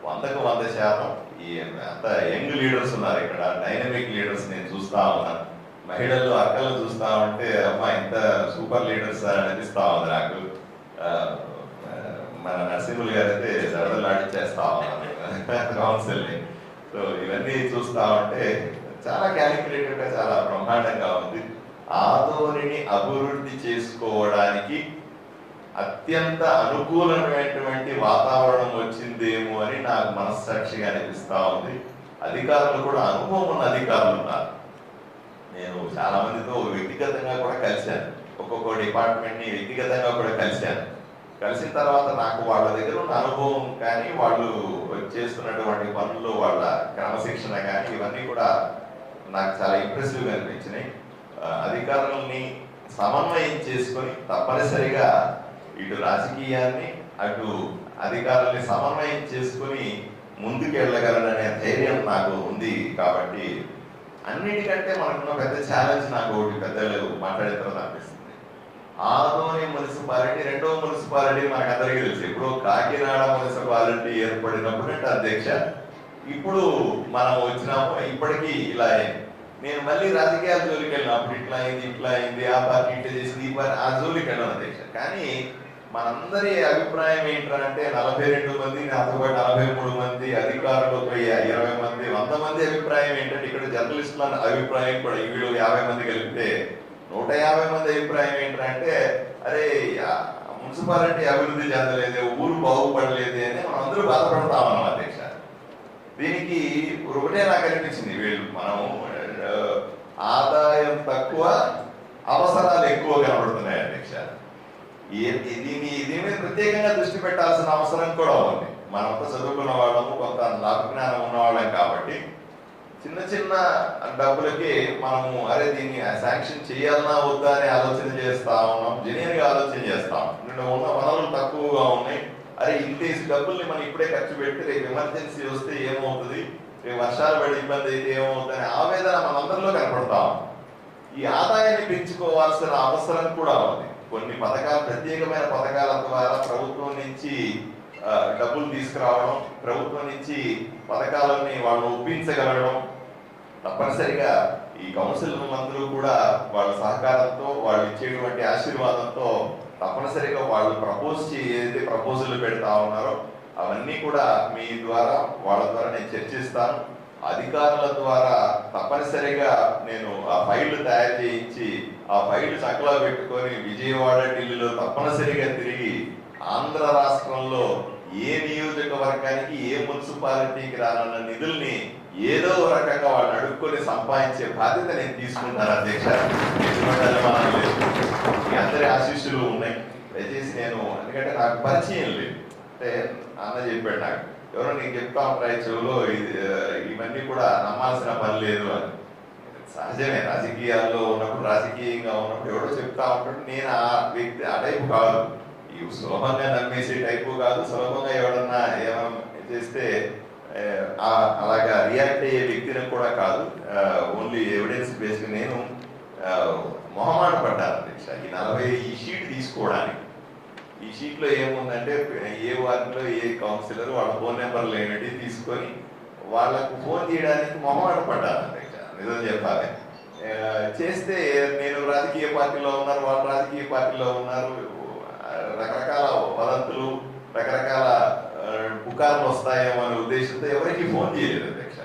100% ఈ అంత young leaders ఉన్నారు ఇక్కడ, డైనమిక్ లీడర్స్ నేను చూస్తా ఉన్నాను. మహిళలు అక్కలను చూస్తా ఉంటే అమ్మా ఇంత సూపర్ లీడర్స్ అనిపిస్తా ఉంది నాకు. మన నరసింహులు గారు అయితే దడదలాడిచ్చేస్తా ఉన్నారు కౌన్సిల్ని. సో ఇవన్నీ చూస్తా ఉంటే చాలా క్యాలిక్యులేటెడ్ గా చాలా బ్రహ్మాండంగా ఉంది. ఆదోనిని అభివృద్ధి చేసుకోవడానికి అత్యంత అనుకూలమైనటువంటి వాతావరణం వచ్చిందేమో అని నాకు మనస్సాక్షిగా అనిపిస్తా ఉంది. అధికారులు కూడా అనుభవం ఉన్న అధికారులు ఉన్నారు. నేను చాలా మందితో వ్యక్తిగతంగా కూడా కలిశాను, ఒక్కొక్క డిపార్ట్మెంట్ ని వ్యక్తిగతంగా కూడా కలిశాను. కలిసిన తర్వాత నాకు వాళ్ళ దగ్గర ఉన్న అనుభవం కానీ, వాళ్ళు చేస్తున్నటువంటి పనుల్లో వాళ్ళ క్రమశిక్షణ కానీ ఇవన్నీ కూడా నాకు చాలా ఇంప్రెసివ్గా అనిపించినాయి. అధికారులని సమన్వయం చేసుకొని తప్పనిసరిగా ఇటు రాజకీయాన్ని అటు అధికారుల్ని సమన్వయం చేసుకుని ముందుకెళ్ళగలననే ధైర్యం నాకు ఉంది. కాబట్టి అన్నిటికంటే మనకున్న పెద్ద ఛాలెంజ్ నాకు ఒకటి పెద్దలు మాట్లాడిన తర్వాత అనిపిస్తుంది. ఆదోని మున్సిపాలిటీ రెండవ మున్సిపాలిటీ మనకు అందరికీ తెలుసు. ఇప్పుడు కాకినాడ మున్సిపాలిటీ ఏర్పడినప్పుడు అంటే అధ్యక్ష, ఇప్పుడు మనం వచ్చినాము ఇప్పటికీ ఇలా అయింది. నేను మళ్ళీ రాజకీయాల జోలికి వెళ్ళిన అప్పుడు ఇట్లా అయింది, ఆ పార్టీ ఇట్లా చేసింది, ఈ పార్టీ ఆ జోలికి వెళ్ళాను అధ్యక్ష. కానీ మనందరి అభిప్రాయం ఏంటంటే 42 మంది, నాతో పాటు 43 మంది అధికారులు, 20 మంది, 100 మంది అభిప్రాయం ఏంటంటే, ఇక్కడ జర్నలిస్టుల అభిప్రాయం కూడా వీళ్ళు 50 మంది కలిపితే 150 మంది అభిప్రాయం ఏంటంటే, అరే మున్సిపాలిటీ అభివృద్ధి చెందలేదు, ఊరు బాగుపడలేదు అని మనం అందరూ బాధపడతా ఉన్నాం అధ్యక్ష. దీనికి ఒకటే నాకు అనిపించింది, వీళ్ళు మనం ఆదాయం తక్కువ అవసరాలు ఎక్కువ కనబడుతున్నాయి అధ్యక్ష. దీని మీద ప్రత్యేకంగా దృష్టి పెట్టాల్సిన అవసరం కూడా ఉంది. మనంతా చదువుకున్న వాళ్ళము, కొంత లాభజ్ఞానం ఉన్నవాళ్ళం కాబట్టి చిన్న చిన్న డబ్బులకి మనము అరే దీన్ని శాంక్షన్ చేయాలన్నా వద్దా అని ఆలోచన చేస్తా ఉన్నాం, జెన్యూన్ గా ఆలోచన చేస్తాం. ఉన్న వనరులు తక్కువగా ఉన్నాయి, అరే ఇంతేసి డబ్బుల్ని మనం ఇప్పుడే ఖర్చు పెట్టి రేపు ఎమర్జెన్సీ వస్తే ఏమవుతుంది, రేపు వర్షాలు పడి ఇబ్బంది అయితే ఏమవుతుంది అనే ఆవేదన మనందరిలో కనపడతాం. ఈ ఆదాయాన్ని పెంచుకోవాల్సిన అవసరం కూడా ఉంది. కొన్ని పథకాలు, ప్రత్యేకమైన పథకాల ద్వారా ప్రభుత్వం నుంచి డబ్బులు తీసుకురావడం, ప్రభుత్వం నుంచి పథకాలని వాళ్ళు ఒప్పించగలగడం, తప్పనిసరిగా ఈ కౌన్సిల్ అందరూ కూడా వాళ్ళ సహకారంతో, వాళ్ళు ఇచ్చేటువంటి ఆశీర్వాదంతో తప్పనిసరిగా వాళ్ళు ఏదైతే ప్రపోజల్ పెడతా ఉన్నారో అవన్నీ కూడా మీ ద్వారా, వాళ్ళ ద్వారా నేను చర్చిస్తాను. అధికారుల ద్వారా తప్పనిసరిగా నేను ఆ ఫైళ్లు తయారు చేయించి ఆ ఫైళ్లు చక్కలా పెట్టుకొని విజయవాడ, ఢిల్లీలో తప్పనిసరిగా తిరిగి ఆంధ్ర రాష్ట్రంలో ఏ నియోజకవర్గానికి ఏ మున్సిపాలిటీకి రానున్న నిధుల్ని ఏదో రకంగా వాళ్ళని అడుక్కొని సంపాదించే బాధ్యత నేను తీసుకుంటాను అధ్యక్ష. అనుమానం లేదు, మీ అందరి ఆశీస్సులు ఉన్నాయి. దయచేసి నేను, ఎందుకంటే నాకు పరిచయం లేదు, అంటే అన్న చెప్పాడు నాకు, ఎవరో నీకు చెప్తా ఉంటాయి చెవులో ఇవన్నీ కూడా నమ్మాల్సిన పని లేదు అని. సహజమే, రాజకీయాల్లో ఉన్నప్పుడు, రాజకీయంగా ఉన్నప్పుడు ఎవడో చెప్తా ఉంటాడు. నేను ఆ వ్యక్తి ఆ టైపు కాదు, ఈ సులభంగా నమ్మేసే టైపు కాదు. సులభంగా ఎవడన్నా ఏమైనా చేస్తే అలాగా రియాక్ట్ అయ్యే వ్యక్తిని కూడా కాదు. Only evidence based. నేను మొహమాట పడ్డాను అధ్యక్ష ఈ షీట్ తీసుకోవడానికి. ఈ షీట్ లో ఏముందంటే, ఏ వార్డులో ఏ కౌన్సిలర్ వాళ్ళ ఫోన్ నెంబర్లు ఏమిటి తీసుకొని వాళ్ళకు ఫోన్ చేయడానికి మొహమాట పడ్డాను అధ్యక్ష, నిజం చెప్పాలి. చేస్తే నేను రాజకీయ పార్టీలో ఉన్నారు, వాళ్ళు రాజకీయ పార్టీలో ఉన్నారు, రకరకాల వదంతులు, రకరకాల పుకార్లు వస్తాయేమో అనే ఉద్దేశంతో ఎవరికి ఫోన్ చేయలేదు అధ్యక్ష.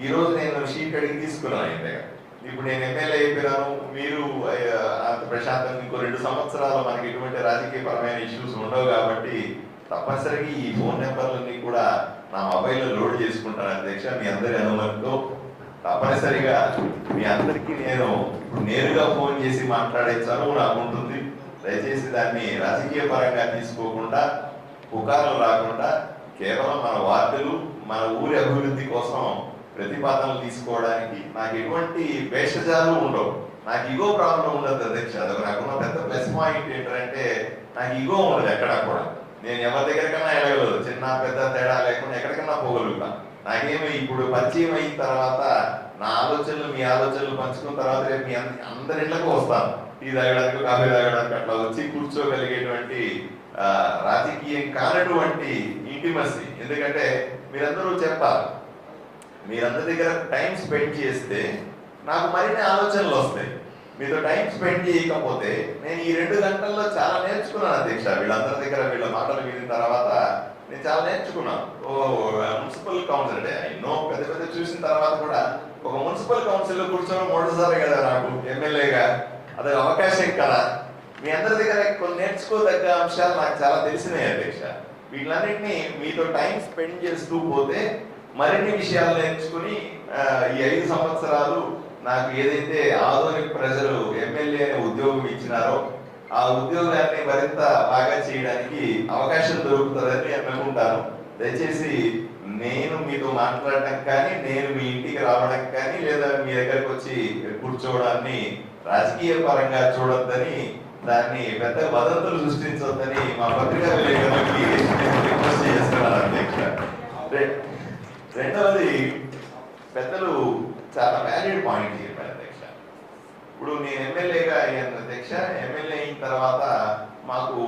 ఈ రోజు నేను షీట్ అడిగి తీసుకున్నాను ఆయన దగ్గర. ఇప్పుడు నేను ఎమ్మెల్యే అయిపోయినాను, మీరు అంత ప్రశాంతంగా ఇంకో 2 సంవత్సరాలు మనకి ఎటువంటి రాజకీయపరమైన ఇష్యూస్ ఉండవు కాబట్టి తప్పనిసరిగా ఈ ఫోన్ నెంబర్లన్నీ కూడా నా మొబైల్లో లోడ్ చేసుకుంటాను అధ్యక్ష. మీ అందరి అనుమతితో తప్పనిసరిగా మీ అందరికీ నేను ఇప్పుడు నేరుగా ఫోన్ చేసి మాట్లాడే చనువు నాకు ఉంటుంది. దయచేసి దాన్ని రాజకీయ పరంగా తీసుకోకుండా, పుకార్లు రాకుండా కేవలం మన వార్డులు, మన ఊరి అభివృద్ధి కోసం ప్రతిపాదనలు తీసుకోవడానికి నాకు ఎటువంటి భేషజాలు ఉండవు. నాకు ఈగో ప్రాబ్లం ఉండదు అధ్యక్ష. అది నాకున్న పెద్ద ప్లస్ పాయింట్ ఏంటంటే, నాకు ఈగో ఉండదు ఎక్కడా కూడా. నేను ఎవరి దగ్గరికన్నా వెళ్ళగలదు, చిన్న పెద్ద తేడా లేకుండా ఎక్కడికన్నా పోగలుగుతా. నాకేమో ఇప్పుడు పరిచయం అయిన తర్వాత నా ఆలోచనలు, మీ ఆలోచనలు పంచుకున్న తర్వాత రేపు మీ అందరి ఇళ్లకు వస్తాను. టీ తాగడానికి, కాఫీ తాగడానికి అట్లా వచ్చి కూర్చోగలిగేటువంటి రాజకీయం కానటువంటి ఇంటిమసీ. ఎందుకంటే మీరందరూ చెప్పాలి, మీరందరి దగ్గర టైం స్పెండ్ చేస్తే నాకు మరిన్ని ఆలోచనలు వస్తాయి. మీతో టైం స్పెండ్ చేయకపోతే నేను ఈ 2 గంటల్లో చాలా నేర్చుకున్నాను అధ్యక్ష. వీళ్ళందరి దగ్గర వీళ్ళ మాటలు విన్న తర్వాత నేను చాలా నేర్చుకున్నాను. మున్సిపల్ కౌన్సిల్ ఎన్నో పెద్ద పెద్ద చూసిన తర్వాత కూడా ఒక మున్సిపల్ కౌన్సిల్లో కూర్చోవడం మొదటిసారి కదా నాకు ఎమ్మెల్యేగా, అది అవకాశం కదా. మీ అందరి దగ్గర కొన్ని నేర్చుకోదగ్గ అంశాలు నాకు చాలా తెలిసినాయి అధ్యక్ష. వీటిలన్నింటినీ మీతో టైం స్పెండ్ చేస్తూ పోతే మరిన్ని విషయాలు నేర్చుకుని ఈ 5 సంవత్సరాలు నాకు ఏదైతే ఆధునిక ప్రజలు ఎమ్మెల్యే అనే ఉద్యోగం ఇచ్చినారో ఆ ఉద్యోగాన్ని మరింత బాగా చేయడానికి అవకాశం దొరుకుతుందని నేను అనుకుంటాను. దయచేసి నేను మీతో మాట్లాడడం కానీ, నేను మీ ఇంటికి రావడం కానీ, లేదా మీ దగ్గరకు వచ్చి కూర్చోవడాన్ని రాజకీయ పరంగా చూడొద్దని, దాన్ని పెద్ద వదంతులు సృష్టించొద్దని మా పత్రికా విలేకరులకి రిక్వెస్ట్ చేస్తున్నాను అధ్యక్ష. రెండవది, పెద్దలు చాలా వ్యాలిడ్ పాయింట్ చెప్పారు అధ్యక్ష. ఇప్పుడు నేను ఎమ్మెల్యేగా అయ్యాను అధ్యక్ష. ఎమ్మెల్యే అయిన తర్వాత మాకు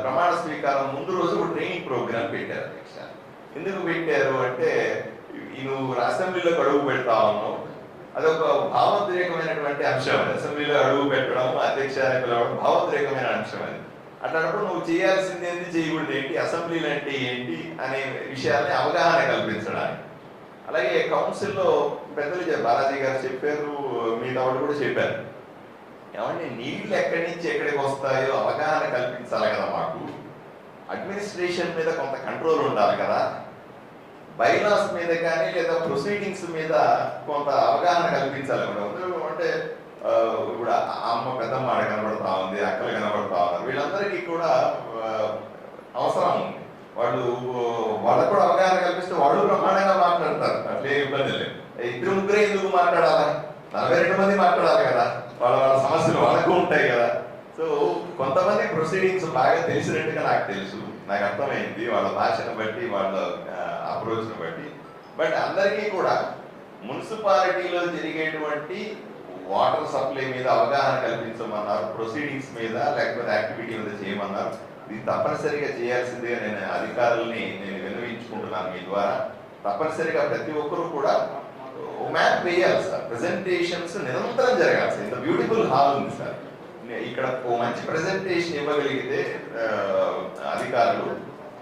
ప్రమాణ స్వీకారం ముందు రోజు ఒక ట్రైనింగ్ ప్రోగ్రామ్ పెట్టారు అధ్యక్ష. ఎందుకు పెట్టారు అంటే, నువ్వు అసెంబ్లీలోకి అడుగు పెడతా ఉన్నావు, అదొక భావోద్రేకమైనటువంటి అంశం. అసెంబ్లీలో అడుగు పెట్టడం, అధ్యక్ష అని పిలవడం భావోద్రేకమైన అంశం. అది అట్లాంటప్పుడు నువ్వు చేయాల్సింది ఏంటి, చేయకూడదు ఏంటి, అసెంబ్లీలు అంటే ఏంటి అనే విషయాల్ని అవగాహన కల్పించడానికి. అలాగే కౌన్సిల్లో పెద్దలు బాలాజీ గారు చెప్పారు, మిగతా వాళ్ళు కూడా చెప్పారు, ఏమంటే నీళ్లు ఎక్కడి నుంచి ఎక్కడికి వస్తాయో అవగాహన కల్పించాలి కదా. మాకు అడ్మినిస్ట్రేషన్ మీద కొంత కంట్రోల్ ఉండాలి కదా. బైలాస్ మీద కానీ లేదా ప్రొసీడింగ్స్ మీద కొంత అవగాహన కల్పించాలి కూడా. అంటే ఇప్పుడు అమ్మ పెద్దమ్మ ఆడ కనబడతా ఉంది, అక్కలు కనబడతా ఉన్నారు, వీళ్ళందరికీ కూడా అవసరం ఉంది. వాళ్ళకు కూడా అవగాహన కల్పిస్తే వాళ్ళు బ్రహ్మాండంగా మాట్లాడతారు, అట్లే ఇబ్బంది లేదు. 2-3 ఎందుకు మాట్లాడాలి, 42 మంది మాట్లాడాలి కదా. వాళ్ళ సమస్యలు వాళ్ళకు ఉంటాయి కదా. సో కొంతమంది ప్రొసీడింగ్స్ బాగా తెలిసినట్టుగా నాకు తెలుసు, నాకు అర్థమైంది వాళ్ళ భాషను బట్టి, వాళ్ళ అప్రోచ్ను బట్టి. బట్ అందరికీ కూడా మున్సిపాలిటీలో జరిగేటువంటి వాటర్ సప్లై మీద అవగాహన కల్పించమన్నారు, ప్రొసీడింగ్స్ మీద లేకపోతే యాక్టివిటీ మీద చేయమన్నారు. ఇది తప్పనిసరిగా చేయాల్సిందిగా నేను అధికారుల్ని విన్నవించుకుంటున్నాను మీ ద్వారా. తప్పనిసరిగా ప్రతి ఒక్కరూ కూడా మ్యాప్ వేయాలి సార్. ప్రెజెంటేషన్స్ నిరంతరం జరగాలి సార్. ఇంత బ్యూటిఫుల్ హాల్ ఉంది సార్, ఇక్కడ ఓ మంచి ప్రెజెంటేషన్ ఇవ్వగలిగితే అధికారులు,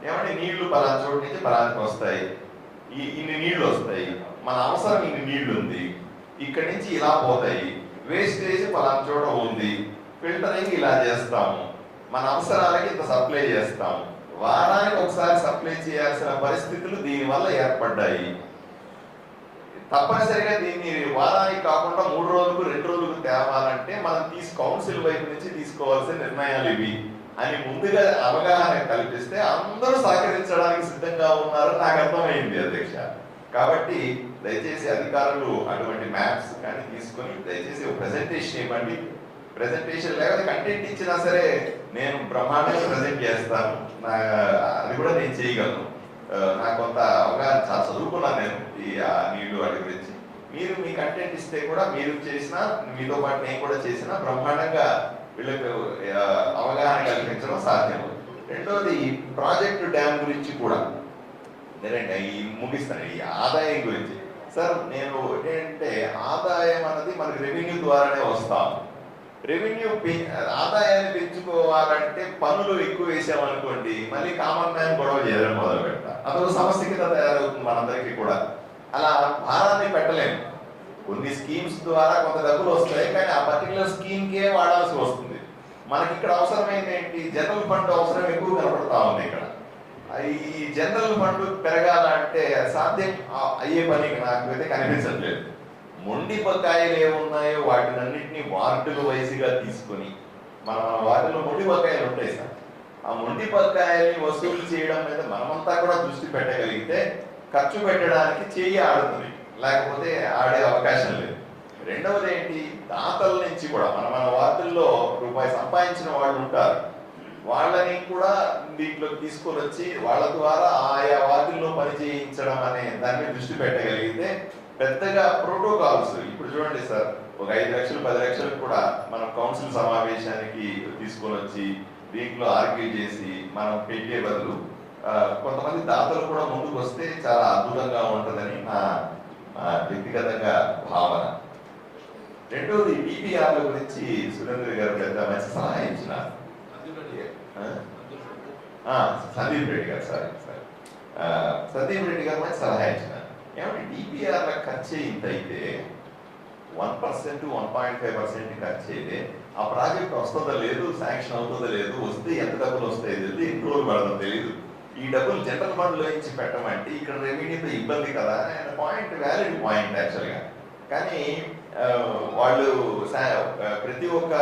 ఏమంటే నీళ్లు పలానా చోటు నుంచి పలానికి వస్తాయి, ఇన్ని నీళ్లు వస్తాయి, మన అవసరం ఇన్ని నీళ్లు ఉంది, ఇక్కడి నుంచి ఇలా పోతాయి, వేస్టేజ్ పలానా చోట ఉంది, ఫిల్టరింగ్ ఇలా చేస్తాము, మన అవసరాలకి ఇంత సప్లై చేస్తాము, వారానికి ఒకసారి సప్లై చేయాల్సిన పరిస్థితులు దీనివల్ల ఏర్పడ్డాయి. తప్పనిసరిగా దీన్ని వారానికి కాకుండా 3 రోజులకు 2 రోజులకు తేవాలంటే మనం కౌన్సిల్ వైపు నుంచి తీసుకోవాల్సిన నిర్ణయాలు ఇవి అని ముందుగా అవగాహన కల్పిస్తే అందరూ సహకరించడానికి సిద్ధంగా ఉన్నారని నాకు అర్థమైంది అధ్యక్ష. కాబట్టి దయచేసి అధికారులు అటువంటి మ్యాప్స్ కానీ తీసుకొని దయచేసి ఒక ప్రెజెంటేషన్ ఇవ్వండి. ప్రెజెంటేషన్ లేకపోతే కంటెంట్ ఇచ్చినా సరే నేను బ్రహ్మాండంగా ప్రజెంట్ చేస్తాను, అది కూడా నేను చేయగలను. నాకు కొంత అవగాహన, చాలా చదువుకున్నాను నేను ఈ నీళ్లు వాటి గురించి. మీరు మీ కంటెంట్ ఇస్తే కూడా మీరు చేసినా, మీతో పాటు నేను కూడా చేసినా బ్రహ్మాండంగా వీళ్ళకి అవగాహన కల్పించడం సాధ్యం. రెండోది, ప్రాజెక్టు డ్యామ్ గురించి కూడా ముగిస్తాను. ఈ ఆదాయం గురించి సార్, నేను ఏంటంటే ఆదాయం అన్నది మనకి రెవెన్యూ ద్వారానే వస్తాం. రెవెన్యూ ఆదాయాన్ని పెంచుకోవాలంటే పన్నులు ఎక్కువ వేసామనుకోండి, మళ్ళీ కామన్ మ్యాన్ గొడవ చేయడం మొదలు పెడతాం. అదొక సమస్య కింద తయారవుతుంది మనందరికీ కూడా. అలా భారాన్ని పెట్టలేము. కొన్ని స్కీమ్స్ ద్వారా కొంత డబ్బులు వస్తాయి, కానీ ఆ పర్టికులర్ స్కీమ్కే వాడాల్సి వస్తుంది. మనకి ఇక్కడ అవసరమైంది ఏంటి, జనరల్ ఫండ్ అవసరం ఎక్కువ కనపడతా ఉంది ఇక్కడ. ఈ జనరల్ ఫండ్ పెరగాలంటే సాధ్యం అయ్యే పని నాకు అయితే కనిపించట్లేదు. మొండి బకాయిలు ఏమున్నాయో వాటినన్నింటినీ వార్డుల వైజ్గా తీసుకొని, మన వార్డులో మొండి బకాయిలు ఉంటాయి సార్, ఆ మొండి బకాయిల్ని వసూలు చేయడం మీద మనమంతా కూడా దృష్టి పెట్టగలిగితే ఖర్చు పెట్టడానికి చేయి ఆడుతుంది, లేకపోతే ఆడే అవకాశం లేదు. రెండవది ఏంటి, దాతల నుంచి కూడా మన వార్డుల్లో రూపాయి సంపాదించిన వాళ్ళు ఉంటారు, వాళ్ళని కూడా దీంట్లో తీసుకొని వచ్చి వాళ్ళ ద్వారా ఆయా వార్డుల్లో పని చేయించడం అనే దాని మీద దృష్టి పెట్టగలిగితే పెద్దగా ప్రోటోకాల్స్ ఇప్పుడు చూడండి సార్, ఒక 5 లక్షలు 10 లక్షలు కూడా మనం కౌన్సిల్ సమావేశానికి తీసుకొని వచ్చి దీంట్లో ఆర్గ్యూ చేసి మనం పెట్టే బదులు కొంతమంది దాతలు కూడా ముందుకు వస్తే చాలా అద్భుతంగా ఉంటుందని నా వ్యక్తిగతంగా భావన. రెండోది డిపిఆర్ల గురించి సురేంద్ర గారు పెద్ద మంచి సలహా ఇచ్చినారు. సందీప్ రెడ్డి గారు సందీప్ రెడ్డి గారు మంచి సలహా ఇచ్చినారు. ఏమంటే డిపిఆర్ల ఖర్చు ఇంత అయితే 1%, 1.5% ఖర్చు అయితే ఆ ప్రాజెక్ట్ వస్తుందో లేదు, శాంక్షన్ అవుతుందో లేదు, వస్తే ఎంత డబ్బులు వస్తాయో తెలియదు, ఎన్ని రోజులు పడదో తెలియదు. ఈ డబ్బులు జనరల్ ఫండ్లో నుంచి పెట్టమంటే ఇక్కడ రెవెన్యూతో ఇబ్బంది కదా అనే పాయింట్ వ్యాలిడ్ పాయింట్ యాక్చువల్గా. కానీ వాళ్ళు ప్రతి ఒక్క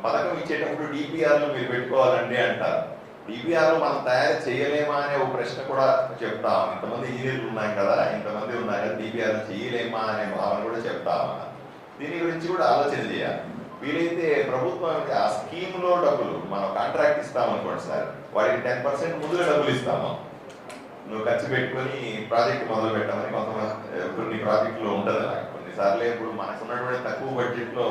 పథకం ఇచ్చేటప్పుడు డిపిఆర్లు మీరు పెట్టుకోవాలండి అంటారు. డిపిఆర్లు మనం తయారు చేయలేమా అనే ఒక ప్రశ్న కూడా చెప్తాం. ఇంతమంది ఇంజనీర్లు ఉన్నాం కదా, ఇంతమంది ఉన్నారు కదా, డిపిఆర్లు చేయలేమా అనే భావన కూడా చెప్తాం. దీని గురించి కూడా ఆలోచన చేయాలి. వీలైతే ప్రభుత్వం ఆ స్కీమ్లో డబ్బులు మనం కాంట్రాక్ట్ ఇస్తామనుకోండి సార్, వాడికి 10% ముందుగా డబ్బులు ఇస్తాము. నువ్వు ఖర్చు పెట్టుకొని ప్రాజెక్ట్ మొదలు పెట్టమని కొన్ని ప్రాజెక్టులు ఉంటుంది. కొన్నిసార్లు ఇప్పుడు మనకు ఉన్నటువంటి తక్కువ బడ్జెట్లో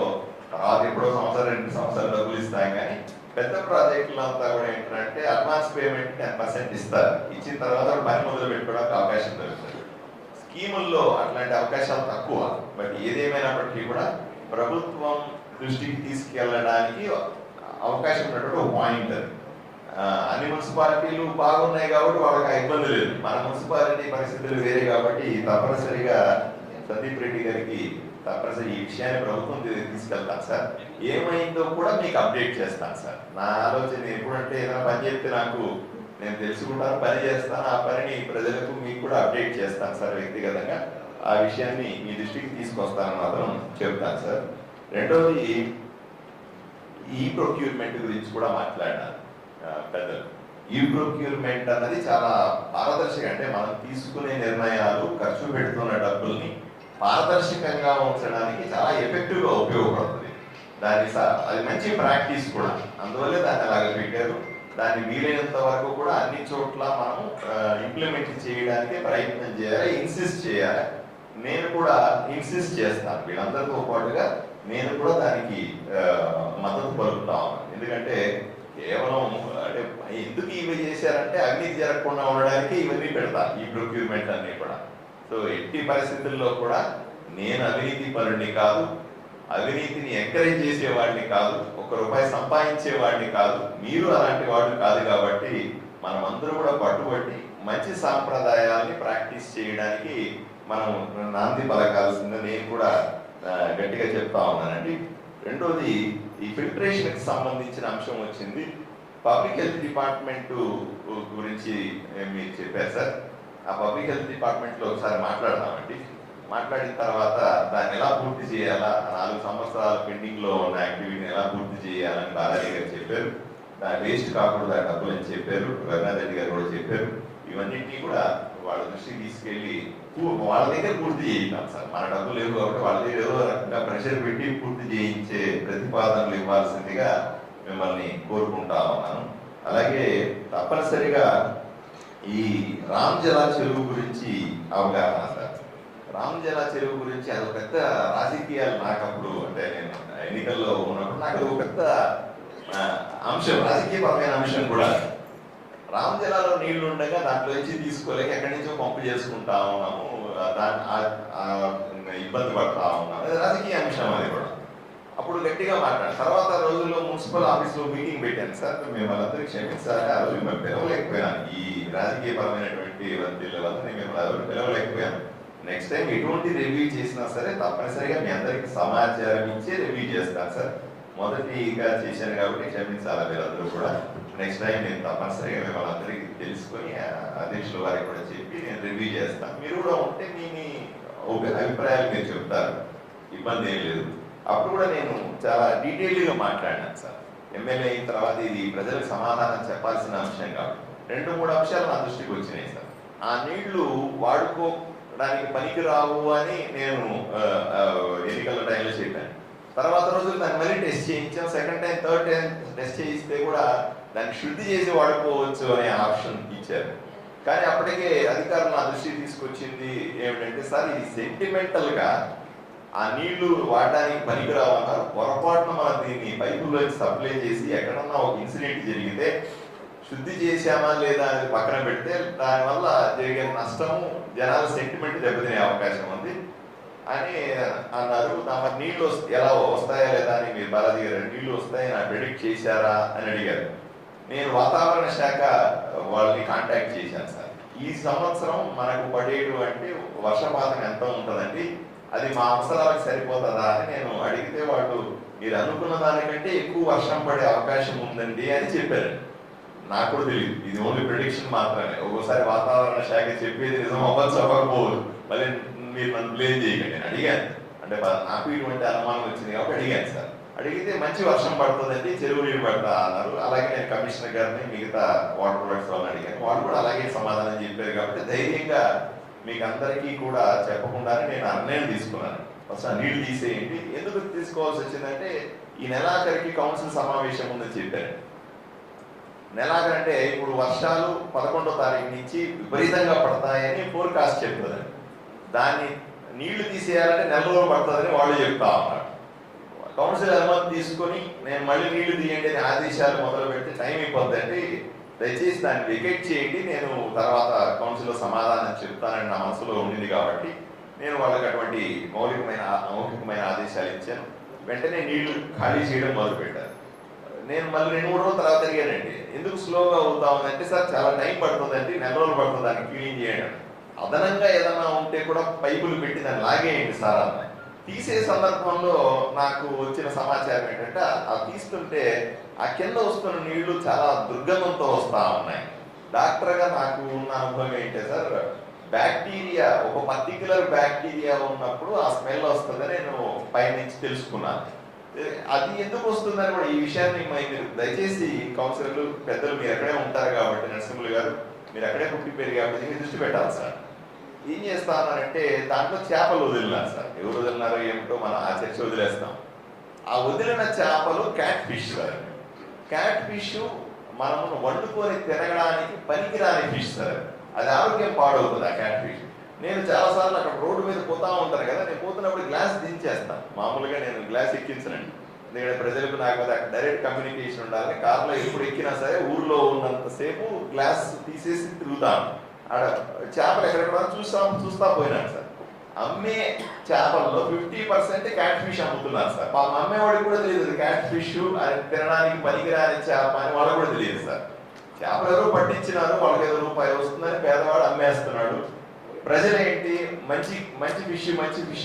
తర్వాత ఎప్పుడో సంవత్సరం 2 సంవత్సరాలు డబ్బులు ఇస్తాం. కానీ పెద్ద ప్రాజెక్టులు అంతా కూడా ఏంటంటే అడ్వాన్స్ పేమెంట్ 10% ఇస్తారు. ఇచ్చిన తర్వాత పని మొదలు పెట్టుకోవడానికి అవకాశం దొరుకుతుంది. స్కీముల్లో అట్లాంటి అవకాశాలు తక్కువ. బట్ ఏదేమైనప్పటికీ కూడా ప్రభుత్వం దృష్టికి తీసుకెళ్ళడానికి అవకాశం ఉన్నటువంటి ఒక పాయింట్ అది. అన్ని మున్సిపాలిటీలు బాగున్నాయి కాబట్టి వాళ్ళకి ఇబ్బంది లేదు. మన మున్సిపాలిటీ పరిస్థితులు వేరే కాబట్టి తప్పనిసరిగా సందీప్ రెడ్డి గారికి తప్పనిసరి ఈ విషయాన్ని ప్రభుత్వం తీసుకెళ్తాను సార్. ఏమైందో కూడా మీకు అప్డేట్ చేస్తాను సార్. నా ఆలోచన ఎప్పుడంటే ఏదైనా పని చెప్తే నాకు నేను తెలుసుకుంటాను, పని చేస్తాను. ఆ పనిని ప్రజలకు మీకు కూడా అప్డేట్ చేస్తాను సార్. వ్యక్తిగతంగా ఆ విషయాన్ని మీ దృష్టికి తీసుకొస్తానని మాత్రం చెప్తాను సార్. రెండవది ఈ ప్రొక్యూర్మెంట్ గురించి కూడా మాట్లాడినారు పెద్దలు. ఈ ప్రొక్యూర్మెంట్ అన్నది చాలా పారదర్శక, అంటే మనం తీసుకునే నిర్ణయాలు, ఖర్చు పెడుతున్న డబ్బుల్ని పారదర్శకంగా ఉంచడానికి చాలా ఎఫెక్టివ్గా ఉపయోగపడుతుంది. అది మంచి ప్రాక్టీస్ కూడా, అందువల్లే దాన్ని అలాగే పెట్టారు. దాన్ని వీలైనంత వరకు కూడా అన్ని చోట్ల మనం ఇంప్లిమెంట్ చేయడానికి ప్రయత్నం చేయాలి, ఇన్సిస్ట్ చేయాలి. నేను కూడా ఇన్సిస్ట్ చేస్తాను. వీళ్ళందరితో పాటుగా నేను కూడా దానికి మద్దతు పలుకుతా ఉన్నాను. ఎందుకంటే కేవలం అంటే ఎందుకు ఇవి చేశారంటే అవినీతి జరగకుండా ఉండడానికి ఇవన్నీ పెడతాను, ఈ ప్రొక్యూర్మెంట్ అన్ని కూడా. సో ఎట్టి పరిస్థితుల్లో కూడా నేను అవినీతి పరుడిని కాదు, అవినీతిని ఎంకరేజ్ చేసేవాడిని కాదు, ₹1 సంపాదించేవాడిని కాదు, మీరు అలాంటి వాడు కాదు. కాబట్టి మనం అందరూ కూడా పట్టుబట్టి మంచి సాంప్రదాయాల్ని ప్రాక్టీస్ చేయడానికి మనం నాంది పలకాల్సిందని నేను కూడా గట్టిగా చెప్తా ఉన్నానండి. రెండోది ఈ ఫిల్టరేషన్కి సంబంధించిన అంశం వచ్చింది. పబ్లిక్ హెల్త్ డిపార్ట్మెంట్ గురించి మీరు చెప్పారు సార్. ఆ పబ్లిక్ హెల్త్ డిపార్ట్మెంట్లో ఒకసారి మాట్లాడదామండి. మాట్లాడిన తర్వాత దాన్ని ఎలా పూర్తి చేయాలా, 4 సంవత్సరాలు పెండింగ్లో ఉన్న యాక్టివిటీని ఎలా పూర్తి చేయాలని బాలాజీ గారు చెప్పారు. దాని వేస్ట్ కాకూడదు ఆ డబ్బులు అని చెప్పారు. రఘునాథ్ గారు కూడా చెప్పారు. ఇవన్నింటినీ కూడా వాళ్ళ దృష్టికి తీసుకెళ్ళి వాళ్ళ దగ్గర పూర్తి చేయిద్దాం సార్. మన డబ్బులు లేవు కాబట్టి వాళ్ళ దగ్గర ఏదో రకంగా ప్రెషర్ పెట్టి పూర్తి చేయించే ప్రతిపాదనలు ఇవ్వాల్సిందిగా మిమ్మల్ని కోరుకుంటా ఉన్నాను. అలాగే తప్పనిసరిగా ఈ రామ్జలా చెరువు గురించి అవగాహన సార్. రామ్జలా చెరువు గురించి అది పెద్ద రాజకీయాలు నాకప్పుడు, అంటే నేను ఎన్నికల్లో ఉన్నప్పుడు నాకు ఒక పెద్ద అంశం, రాజకీయపరమైన అంశం కూడా. రామ్జలాలో నీళ్లు ఉండగా దాంట్లో నుంచి తీసుకోలేక ఎక్కడి నుంచో పంపు చేసుకుంటా ఉన్నాము, ఇబ్బంది పడతా ఉన్నాము. అది రాజకీయ అంశం అది కూడా. అప్పుడు గట్టిగా మాట్లాడాను. తర్వాత రోజుల్లో మున్సిపల్ ఆఫీస్లో మీటింగ్ పెట్టాను సార్. మేము వాళ్ళందరూ క్షమించాలి, ఆ రోజు మేము పిలవలేకపోయాను. ఈ రాజకీయపరమైనటువంటి వల్ల మేము ఎవరు పిలవలేకపోయాను. నెక్స్ట్ టైం ఎటువంటి రివ్యూ చేసినా సరే తప్పనిసరిగా మీ అందరికి సమాచారం ఇచ్చే రివ్యూ చేస్తాను సార్. మొదటిగా చేశాను కాబట్టి క్షమించాలి మీరందరూ కూడా. నెక్స్ట్ టైం నేను తప్పనిసరిగా మిమ్మల్ని అందరికీ తెలుసుకొని అధ్యక్షుల వారికి కూడా చెప్పి నేను రివ్యూ చేస్తాను. మీరు కూడా ఉంటే మీ అభిప్రాయాలు మీరు చెప్తారు, ఇబ్బంది ఏం లేదు. అప్పుడు కూడా నేను చాలా డీటెయిల్గా మాట్లాడినాను సార్. ఎమ్మెల్యే అయిన తర్వాత ఇది ప్రజలకు సమాధానం చెప్పాల్సిన అంశం కాబట్టి 2-3 అంశాలు నా దృష్టికి వచ్చినాయి సార్. ఆ నీళ్లు వాడుకోవడానికి పనికిరావు అని నేను ఎన్నికల టైంలో చెప్పాను. తర్వాత రోజులు దాన్ని మళ్ళీ టెస్ట్ చేయించాం. Second time, third time test చేయిస్తే కూడా దాన్ని శుద్ధి చేసి వాడుకోవచ్చు అనే ఆప్షన్ ఇచ్చారు. కానీ అప్పటికే అధికారులు నా దృష్టికి తీసుకొచ్చింది ఏమిటంటే, సార్ ఇది సెంటిమెంటల్గా ఆ నీళ్లు వాడడానికి పనికిరావు అన్నారు. పొరపాటున మనం దీన్ని పైపుల్లో సప్లై చేసి ఎక్కడన్నా ఒక ఇన్సిడెంట్ జరిగితే శుద్ధి చేశామా లేదా అనేది పక్కన పెడితే దానివల్ల జరిగే నష్టము జనాల సెంటిమెంట్ దెబ్బతినే అవకాశం ఉంది అని అన్నారు. మరి నీళ్లు ఎలా వస్తాయా లేదా అని మీరు బాలాజీ గారు నీళ్లు వస్తాయని నాకు ప్రెడిక్ట్ చేశారా అని అడిగారు. నేను వాతావరణ శాఖ వాళ్ళని కాంటాక్ట్ చేశాను సార్. ఈ సంవత్సరం మనకు పడేటువంటి వర్షపాతం ఎంత ఉంటుందండి, అది మా అవసరాలకు సరిపోతుందా అని నేను అడిగితే వాళ్ళు మీరు అనుకున్న దానికంటే ఎక్కువ వర్షం పడే అవకాశం ఉందండి అని చెప్పారు. నాకు కూడా తెలియదు, ఇది ఓన్లీ ప్రిడిక్షన్ మాత్రమే. ఒక్కోసారి వాతావరణ శాఖ చెప్పేది నిజం అవ్వచ్చు అవ్వకపోదు, మళ్ళీ మీరు నన్ను బ్లేమ్ చేయకండి. నేను అడిగాను, అంటే నాకు ఇటువంటి అనుమానం వచ్చింది కాబట్టి అడిగాను సార్. అడిగితే మంచి వర్షం పడుతుందండి, చెరువు నీళ్ళు పడతా అన్నారు. అలాగే నేను కమిషనర్ గారిని మిగతా వాటర్ ప్రొడక్ట్స్ వాళ్ళని అడిగాను, వాళ్ళు కూడా అలాగే సమాధానం చెప్పారు. కాబట్టి ధైర్యంగా మీకు అందరికీ కూడా చెప్పకుండానే నేను నిర్ణయం తీసుకున్నాను. ఫస్ట్ ఆ నీళ్లు తీసేయండి. ఎందుకు తీసుకోవాల్సి వచ్చిందంటే ఈ నెలాఖరికి కౌన్సిల్ సమావేశం ఉందని చెప్పారు. నెలాఖరంటే ఇప్పుడు వర్షాలు 11వ తారీఖు నుంచి విపరీతంగా పడతాయని ఫోర్కాస్ట్ చెప్తుంది. దాన్ని నీళ్లు తీసేయాలంటే నెల రోజులు పడుతుందని వాళ్ళు చెప్తా ఉన్నారు. కౌన్సిల్ అనుమతి తీసుకొని నేను మళ్ళీ నీళ్లు తీయండి అని ఆదేశాలు మొదలు పెడితే టైం అయిపోద్దండి, దయచేసి దాన్ని వెకేట్ చేయండి, నేను తర్వాత కౌన్సిల్లో సమాధానం చెప్తానని నా మనసులో ఉండింది. కాబట్టి నేను వాళ్ళకి అటువంటి మౌలికమైన ఆదేశాలు ఇచ్చాను. వెంటనే నీళ్లు ఖాళీ చేయడం మొదలుపెట్టారు. నేను మళ్ళీ 2-3 రోజుల తర్వాత అడిగానండి, ఎందుకు స్లోగా అవుతా ఉందంటే సార్ చాలా టైం పడుతుందండి, నెల రోజులు పడుతుంది దాన్ని క్లీన్ చేయండి. అదనంగా ఏదైనా ఉంటే కూడా పైపులు పెట్టి దాన్ని లాగేయండి సార్ అన్న. తీసే సందర్భంలో నాకు వచ్చిన సమాచారం ఏంటంటే ఆ తీస్తుంటే ఆ కింద వస్తున్న నీళ్లు చాలా దుర్గంధంతో వస్తా ఉన్నాయి. డాక్టర్గా నాకు ఉన్న అనుభవం ఏంటంటే సార్, బ్యాక్టీరియా ఒక పర్టిక్యులర్ బ్యాక్టీరియా ఉన్నప్పుడు ఆ స్మెల్ వస్తుందని నేను పైనుంచి తెలుసుకున్నాను. అది ఎందుకు వస్తుందని కూడా ఈ విషయాన్ని మీరు దయచేసి కౌన్సిలర్లు పెద్దలు మీరు ఎక్కడే ఉంటారు కాబట్టి, నరసింహులు గారు మీరు అక్కడే పుట్టి పెరిగాబట్టి మీరు దృష్టి పెట్టాలి సార్. ఏం చేస్తా ఉన్నారంటే దాంట్లో చేపలు వదిలినారు సార్. ఎవరు వదిలినారో ఏమిటో మనం ఆ చర్చ వదిలేస్తాం. ఆ వదిలిన చేపలు cat fish sir. Cat fish మనము వండుకొని తినడానికి పనికిరాని ఫిష్ సార్. అది ఆరోగ్యం పాడవుతుంది ఆ క్యాట్ ఫిష్. నేను చాలాసార్లు అక్కడ రోడ్డు మీద పోతా ఉంటాను కదా, నేను పోతున్నప్పుడు గ్లాస్ దించేస్తాను. మామూలుగా నేను గ్లాస్ ఎక్కించనండి, ఎందుకంటే ప్రజలకు నాకు అక్కడ డైరెక్ట్ కమ్యూనికేషన్ ఉండాలి. కార్లో ఎప్పుడు ఎక్కినా సరే ఊర్లో ఉన్నంతసేపు గ్లాస్ తీసేసి తిరుగుతాను. ఆడ చేపలు ఎక్కడెక్కడ చూస్తా పోయినాను సార్. అమ్మే చేపల్లో 50% క్యాట్ ఫిష్ అమ్ముతున్నారు సార్. అమ్మేవాడికి కూడా తెలియదు క్యాట్ ఫిష్ తినడానికి పనికిరాని చేప అని వాళ్ళకి కూడా తెలియదు సార్. చేపలు ఎవరు పట్టించినారు, వాళ్ళకి ఏదో రూపాయి వస్తుందని పేదవాడు అమ్మేస్తున్నాడు. ప్రజలేంటి మంచి ఫిష్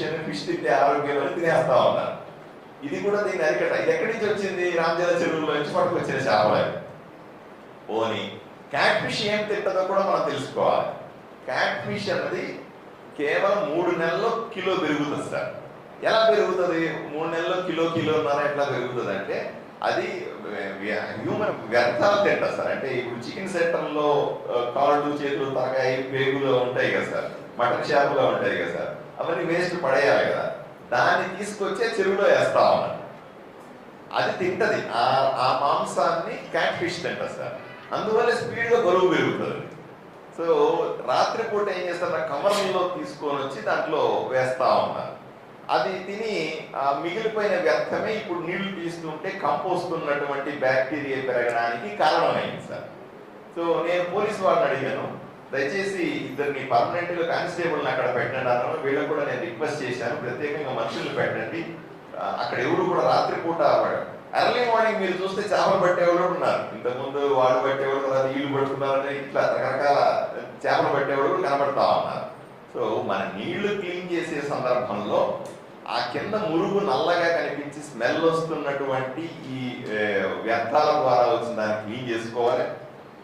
అని ఫిష్ తింటే ఆరోగ్యం అని తినేస్తా ఉన్నారు. ఇది కూడా దీన్ని అరికట్ట. ఇది ఎక్కడి నుంచి వచ్చింది? రామజల చెరువులో నుంచి పట్టుకొచ్చిన చేపలు. పోనీ క్యాట్ ఫిష్ ఏం తింటుందో కూడా మనం తెలుసుకోవాలి. క్యాట్ ఫిష్ అన్నది కేవలం 3 నెలల్లో కిలో పెరుగుతుంది సార్. ఎలా పెరుగుతుంది? 3 నెలల్లో కిలోన్నర ఎట్లా పెరుగుతుంది అంటే అది హ్యూమన్ వ్యర్థాలు తింటారు సార్. అంటే ఇప్పుడు చికెన్ సెంటర్లో కాళ్ళు, చేతులు, తలకాయ, పేగులు ఉంటాయి కదా సార్, మటన్ షాపులో ఉంటాయి కదా సార్, అవన్నీ వేస్ట్ పడేయాలి కదా, దాన్ని తీసుకొచ్చే చెరువులో వేస్తా ఉన్నారు. అది తింటది, ఆ మాంసాన్ని క్యాట్ ఫిష్ తింటారు సార్. అందువల్ల స్పీడ్గా బరువు పెరుగుతుంది. సో రాత్రిపూట ఏం చేస్తారు, కవర్లలో తీసుకొని వచ్చి దాంట్లో వేస్తా ఉన్నారు. అది తిని మిగిలిపోయిన వ్యర్థమే ఇప్పుడు నీళ్లు తీస్తుంటే కంపోస్తున్నటువంటి బ్యాక్టీరియా పెరగడానికి కారణమైంది సార్. సో నేను పోలీసు వాళ్ళని అడిగాను, దయచేసి ఇద్దరిని పర్మనెంట్గా కానిస్టేబుల్ని అక్కడ పెట్టండి అన్నాను. వీళ్ళకి కూడా నేను రిక్వెస్ట్ చేశాను, ప్రత్యేకంగా మనుషులు పెట్టండి. అక్కడ ఎవరు కూడా రాత్రిపూట ఎర్లీ మార్నింగ్ మీరు చూస్తే చేపలు పట్టేవాళ్ళు ఉన్నారు. ఇంతకుముందు వాళ్ళు పట్టేవాళ్ళు, తర్వాత వీళ్ళు పట్టుకున్నారని ఇట్లా రకరకాల చేపలు పట్టేవాళ్ళు కనబడతా ఉన్నారు. సో మన నీళ్లు క్లీన్ చేసే సందర్భంలో ఆ కింద మురుగు నల్లగా కనిపించి స్మెల్ వస్తున్నటువంటి ఈ వ్యర్థాల ద్వారా వచ్చిన దాన్ని క్లీన్ చేసుకోవాలి.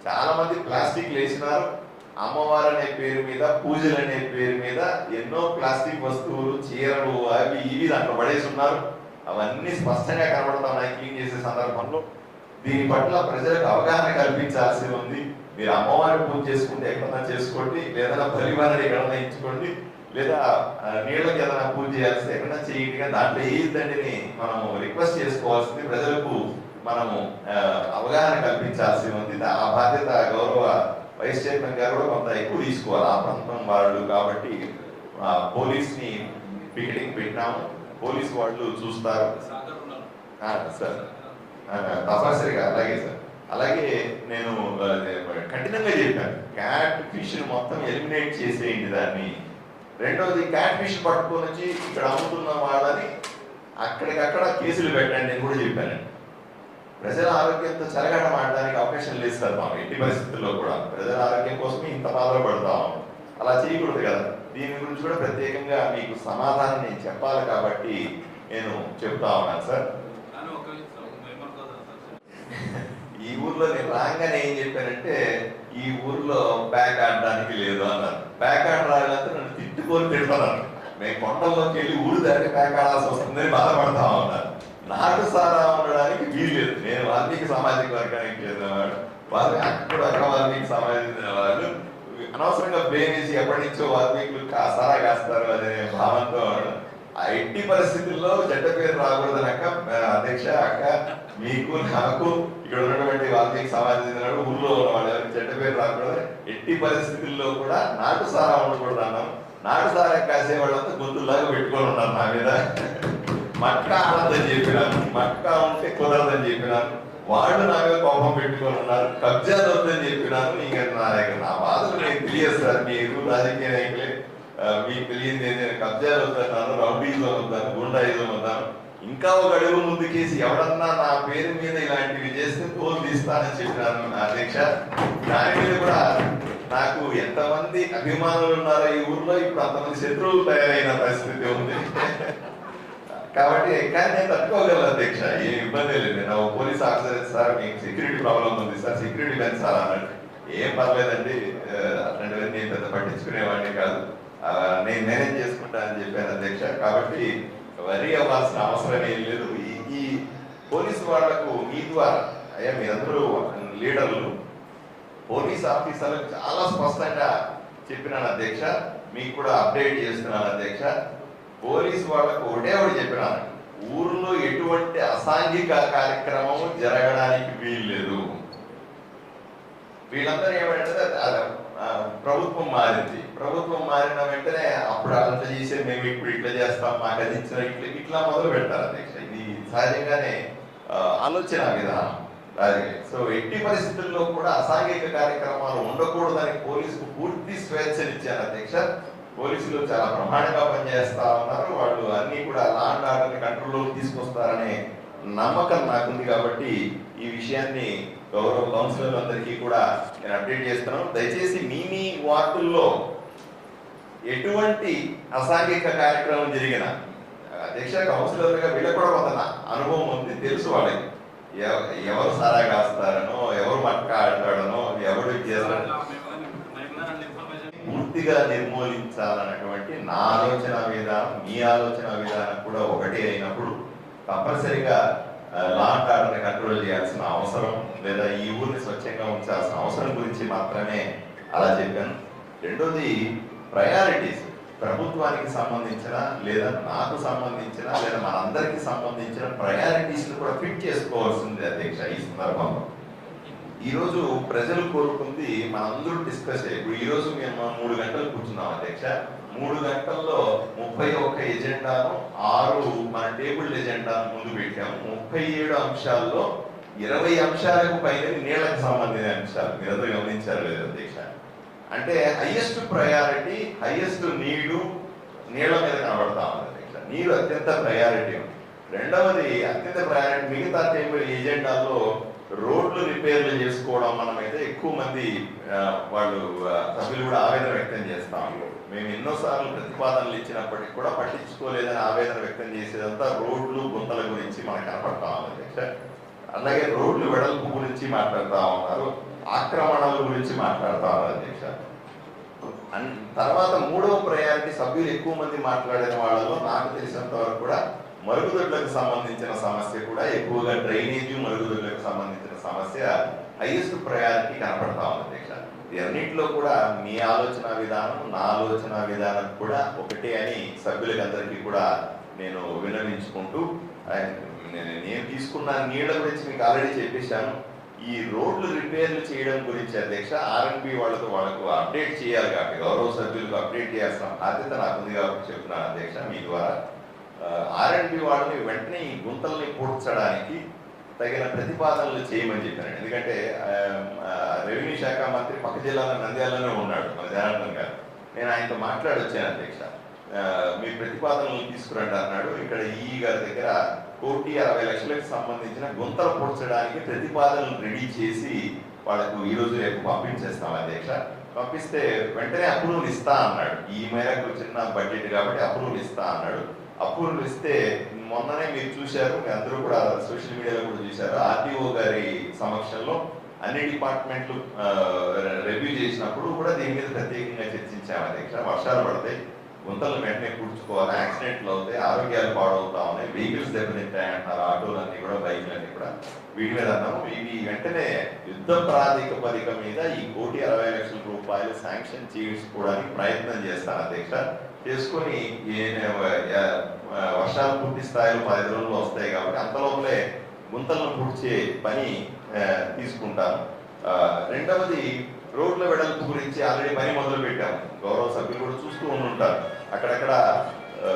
చాలా మంది ప్లాస్టిక్ వేసినారు. అమ్మవారు అనే పేరు మీద, పూజలు అనే పేరు మీద ఎన్నో ప్లాస్టిక్ వస్తువులు, చీరలు, అవి ఇవి దాంట్లో పడేసి ఉన్నారు. అవన్నీ స్పష్టంగా కనబడుతున్నాయి క్లీన్ చేసే సందర్భంలో. దీని పట్ల ప్రజలకు అవగాహన కల్పించాల్సి ఉంది. మీరు అమ్మవారిని పూజ చేసుకుంటే ఎక్కడన్నా చేసుకోండి, లేదా బలివారిని ఎక్కడన్నా ఇచ్చుకోండి, లేదా నీళ్ళకి ఏదైనా పూజ చేయాల్సి ఎక్కడన్నా చేయండి. కానీ దాంట్లో ఏదండిని మనము రిక్వెస్ట్ చేసుకోవాల్సింది, ప్రజలకు మనము అవగాహన కల్పించాల్సి ఉంది. ఆ బాధ్యత గౌరవ వైస్ చైర్మన్ గారు కూడా కొంత ఎక్కువ తీసుకోవాలి, ఆ ప్రాంతం వాళ్ళు కాబట్టి. పోలీస్ని పికెటింగ్ పెట్టినాము, పోలీసు వాళ్ళు చూస్తారు సార్. తప్పనిసరిగా అలాగే సార్. అలాగే నేను కఠినంగా చెప్పాను, క్యాట్ ఫిష్ మొత్తం ఎలిమినేట్ చేసేయండి దాన్ని. రెండవది, క్యాట్ ఫిష్ పట్టుకొని వచ్చి ఇక్కడ అమ్ముతున్న వాళ్ళని అక్కడికక్కడ కేసులు పెట్టండి అని కూడా చెప్పానండి. ప్రజల ఆరోగ్యంతో చెలగాటమాడడానికి అవకాశం లేదు సార్ మనం ఎట్టి పరిస్థితుల్లో కూడా. ప్రజల ఆరోగ్యం కోసమే ఇంత బాధలు పడతాం, అలా చేయకూడదు కదా. దీని గురించి కూడా ప్రత్యేకంగా మీకు సమాధానం నేను చెప్పాలి కాబట్టి నేను చెప్తా ఉన్నాను సార్. ఈ ఊర్లో నేను రాగానే ఏం చెప్పానంటే, ఈ ఊర్లో బ్యాక్ ఆడడానికి లేదు అన్నారు. బ్యాక్ ఆర్డర్ రాయాలంటే నన్ను తిట్టుకొని తిడుతున్నాను. మేము కొండల్లోకి వెళ్ళి ఊరు దాటి బ్యాక్ ఆడాల్సి వస్తుందని బాధపడతా ఉన్నారు. నాకు సారా ఉండడానికి వీల్లేదు. నేను వాల్మీకి సామాజిక వర్గానికి చెందినవాడు, వాళ్ళు అక్కడ వాల్మీకి సామాజిక వాళ్ళు అనవసరంగా బ్లేమ్ చేసి ఎప్పటి నుంచో వాల్మీకులు సారా కాస్తారు అనే భావంతో ఎట్టి పరిస్థితుల్లో చెడ్డ పేరు రాకూడదనక అధ్యక్ష అక్క మీకు నాకు ఇక్కడ ఉన్నటువంటి వాల్మీకి సమాజం చెందిన ఊళ్ళో ఉన్న వాళ్ళు ఎవరికి చెడ్డ పేరు రాకూడదు, ఎట్టి పరిస్థితుల్లో కూడా నాటు సారా ఉండకూడదు అన్నాను. నాటు సారా కాసే వాళ్ళంతా గొంతుల్లాగా పెట్టుకొని ఉన్నారు నా మీద. మట్కా ఆడదని చెప్పినాను, మట్కా ఉంటే కుదరదని చెప్పినాను. వాళ్ళు నా మీద కోపం పెట్టుకొని ఉన్నారు. కబ్జాలు వద్దని చెప్పినాను. ఇంకా నా బాధలు మీకు తెలియదు సార్, మీరు రాజకీయ నాయకులే, మీకు తెలియదు. నేను కబ్జాలు వద్దన్నాను, రౌడీజం వద్దాను, గుండాయిజం వద్దాను. ఇంకా ఒక అడుగు ముందుకేసి ఎవడన్నా నా పేరు మీద ఇలాంటివి చేస్తే తోలు తీస్తానని చెప్పినాను అధ్యక్ష. దాని మీద కూడా నాకు ఎంతమంది అభిమానులు ఉన్నారో ఈ ఊర్లో, ఇప్పుడు అంతమంది శత్రువులు తయారైన పరిస్థితి ఉంది. కాబట్టి కానీ నేను తట్టుకోగలను అధ్యక్ష, ఏం ఇబ్బంది లేదు. నేను పోలీస్ ఆఫీసర్ సార్ మీకు సెక్యూరిటీ ప్రాబ్లం ఉంది సార్, సెక్యూరిటీ పెంచాలి అన్నాడు. ఏం పర్లేదండి, అట్లాంటివన్నీ నేను పెద్ద పట్టించుకునేవాడిని కాదు, నేను మేనేజ్ చేసుకుంటానని చెప్పాను అధ్యక్ష. కాబట్టి వరి అవ్వాల్సిన అవసరం ఏం లేదు. ఈ పోలీసు వాళ్లకు మీ ద్వారా అయ్యా మీరందరూ లీడర్లు, పోలీస్ ఆఫీసర్లకు చాలా స్పష్టంగా చెప్పినాను అధ్యక్ష, మీకు కూడా అప్డేట్ చేస్తున్నాను అధ్యక్ష. పోలీసు వాళ్ళకు ఒకటే చెప్పినాను, ఊర్లో ఎటువంటి అసాంఘిక కార్యక్రమం జరగడానికి వీల్లేదు. వీళ్ళందరూ ఏమంటే ప్రభుత్వం మారింది, ప్రభుత్వం మారిన వెంటనే అప్పుడు అంత చేసే మేము ఇప్పుడు ఇట్లా చేస్తాం, మాకు అది ఇచ్చిన ఇట్లా మొదలు పెడతారు అధ్యక్ష. ఇది సహజంగానే ఆలోచన విధానం రాజకీయ. సో ఎట్టి పరిస్థితుల్లో కూడా అసాంఘిక కార్యక్రమాలు ఉండకూడదని పోలీసుకు పూర్తి స్వేచ్ఛనిచ్చారు అధ్యక్ష. పోలీసులు చాలా ప్రమాణంగా పనిచేస్తా ఉన్నారు. వాళ్ళు అన్ని కూడా లా అండ్ ఆర్డర్ని కంట్రోల్లోకి తీసుకొస్తారనే నమ్మకం నాకుంది. కాబట్టి ఈ విషయాన్ని గౌరవ కౌన్సిలర్లందరికీ కూడా నేను అప్డేట్ చేస్తున్నాను. దయచేసి మీ వార్డుల్లో ఎటువంటి అసాంఘిక కార్యక్రమం జరిగిన అధ్యక్ష కౌన్సిలర్గా వీళ్ళకి కూడా కొంత అనుభవం ఉంది, తెలుసు వాళ్ళకి ఎవరు సారా కాస్తారనో, ఎవరు మట్కా ఆడతాడనో, ఎవరు చేస్తాడనో పూర్తిగా నిర్మూలించాలన్నటువంటి నా ఆలోచన విధానం, మీ ఆలోచన విధానం కూడా ఒకటే అయినప్పుడు కంపల్సరీగా లా అండ్ ఆర్డర్ని కంట్రోల్ చేయాల్సిన అవసరం, లేదా ఈ ఊరిని స్వచ్ఛంగా ఉంచాల్సిన అవసరం గురించి మాత్రమే అలా చెప్పాను. రెండోది ప్రయారిటీస్, ప్రభుత్వానికి సంబంధించిన లేదా నాకు సంబంధించిన లేదా మనందరికీ సంబంధించిన ప్రయారిటీస్ కూడా ఫిట్ చేసుకోవాల్సింది అధ్యక్ష. ఈ సందర్భంలో ఈరోజు ప్రజలు కోరుకుంది మనందరూ డిస్కస్ అయ్యి, ఇప్పుడు ఈరోజు మేము 3 గంటలు కూర్చున్నాం అధ్యక్ష. 3 గంటల్లో 31 ఎజెండాను 6 మన టేబుల్ ఎజెండాను ముందు పెట్టాము. 37 అంశాల్లో 20 అంశాలకు పైన నీళ్లకు సంబంధించిన అంశాలు మీరందరూ గమనించారు లేదు అధ్యక్ష. అంటే హైయెస్ట్ ప్రయారిటీ, హైయెస్ట్ నీళ్ల మీద కనబడతా ఉంది అధ్యక్ష. నీరు అత్యంత ప్రయారిటీ. రెండవది అత్యంత ప్రయారిటీ మిగతా టేబుల్ ఎజెండాలో రోడ్లు రిపేర్లు చేసుకోవడం మనమైతే ఎక్కువ మంది వాళ్ళు సభ్యులు కూడా ఆవేదన వ్యక్తం చేస్తాం. మేము ఎన్నోసార్లు ప్రతిపాదనలు ఇచ్చినప్పటికీ కూడా పట్టించుకోలేదని ఆవేదన వ్యక్తం చేసేదంతా రోడ్లు గుంతల గురించి మనకు కనపడతా ఉంది అధ్యక్ష. అలాగే రోడ్లు వెడల్పు గురించి మాట్లాడుతూ ఉన్నారు, ఆక్రమణల గురించి మాట్లాడుతూ ఉన్నారు అధ్యక్ష. తర్వాత 3వ ప్రయారిటీ సభ్యులు ఎక్కువ మంది మాట్లాడిన వాళ్ళలో నాకు తెలిసినంత వరకు కూడా మరుగుదొడ్లకు సంబంధించిన సమస్య కూడా ఎక్కువగా, డ్రైనేజీ మరుగుదొడ్లకు సంబంధించిన సమస్య హైయెస్ట్ ప్రయారిటీ కనపడతా ఉంది అధ్యక్ష. అన్నింటిలో కూడా మీ ఆలోచన విధానం, నా ఆలోచన విధానం కూడా ఒకటే అని సభ్యులకందరికీ కూడా నేను విన్నవించుకుంటూ, నేను తీసుకున్న నీళ్ల గురించి మీకు ఆల్రెడీ చెప్పేశాను. ఈ రోడ్లు రిపేర్లు చేయడం గురించి అధ్యక్ష ఆర్ఎన్బి వాళ్ళకు అప్డేట్ చేయాలి కాబట్టి, గౌరవ సభ్యులకు అప్డేట్ చేయాల్సిన బాధ్యత నాకుంది కాబట్టి చెప్తున్నాను అధ్యక్ష. మీ ద్వారా ఆర్ఎన్బి వాళ్ళని వెంటనే ఈ గుంతల్ని పూడ్చడానికి తగిన ప్రతిపాదనలు చేయమని చెప్పాను. ఎందుకంటే రెవెన్యూ శాఖ మంత్రి పక్క జిల్లాలో నంద్యాలలోనే ఉన్నాడు మన జనార్దన్ గారు. నేను ఆయనతో మాట్లాడొచ్చాను అధ్యక్ష. మీ ప్రతిపాదనలు తీసుకురండి అన్నాడు. ఇక్కడ ఈ గారి దగ్గర 1,60,00,000కి సంబంధించిన గుంతలు పూడ్చడానికి ప్రతిపాదనలు రెడీ చేసి వాళ్ళకు ఈ రోజు రేపు పంపించేస్తాం అధ్యక్ష. పంపిస్తే వెంటనే అప్రూవల్ ఇస్తా అన్నాడు. ఈ మేరకు చిన్న బడ్జెట్ కాబట్టి అప్రూవల్ ఇస్తా అన్నాడు. అప్రూవల్ ఇస్తే మొన్ననే మీరు చూశారు, మీ అందరూ కూడా సోషల్ మీడియాలో కూడా చూశారు, ఆర్టీఓ గారి సమక్షంలో అన్ని డిపార్ట్మెంట్లు రివ్యూ చేసినప్పుడు కూడా దీని మీద ప్రత్యేకంగా చర్చించాము అధ్యక్ష. వర్షాలు పడతాయి, గుంతలు వెంటనే కూర్చుకోవాలి, యాక్సిడెంట్లు అవుతాయి, ఆరోగ్యాలు పాడవుతా ఉన్నాయి, వెహికల్స్ దెబ్బతింటాయి అంటారు, ఆటోలన్నీ కూడా, బైకులన్నీ కూడా. వీటి మీద అన్నాము ఇవి వెంటనే యుద్ధ ప్రాతిపదిక మీద ఈ 1,60,00,000 శాంక్షన్ చేసుకోవడానికి ప్రయత్నం చేస్తాను అధ్యక్ష. చేసుకొని వర్షాలు పూర్తి స్థాయిలో 10 రోజుల్లో వస్తాయి కాబట్టి అంతలోపలే గుంతలను పూడ్చే పని తీసుకుంటాను. రెండవది రోడ్ల వెడల్పు గురించి ఆల్రెడీ పని మొదలు పెట్టాము. గౌరవ సభ్యులు కూడా చూస్తూ ఉంటుంటారు. అక్కడక్కడ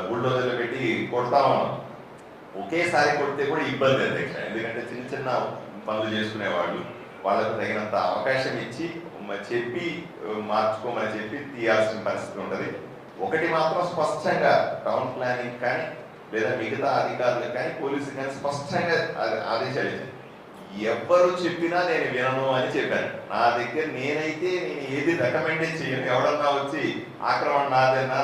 బుల్డోజర్లు పెట్టి కొడతా ఉన్నాం. ఒకేసారి కొడితే కూడా ఇబ్బంది అధ్యక్ష. ఎందుకంటే చిన్న చిన్న పనులు చేసుకునే వాళ్ళు, వాళ్ళకు తగినంత అవకాశం ఇచ్చి చెప్పి మార్చుకోమని చెప్పి తీయాల్సిన పరిస్థితి ఉంటుంది. ఒకటి మాత్రం స్పష్టంగా టౌన్ ప్లానింగ్ కానీ లేదా మిగతా అధికారులకు కానీ పోలీసులు కానీ స్పష్టంగా ఆదేశాలు ఇచ్చారు. ఎవ్వరు చెప్పినా నేను వినను అని చెప్పాను. నా దగ్గర నేనైతే నేను ఏది రికమెండే చేయను. ఎవడన్నా వచ్చి ఆక్రమణ నాదేనా,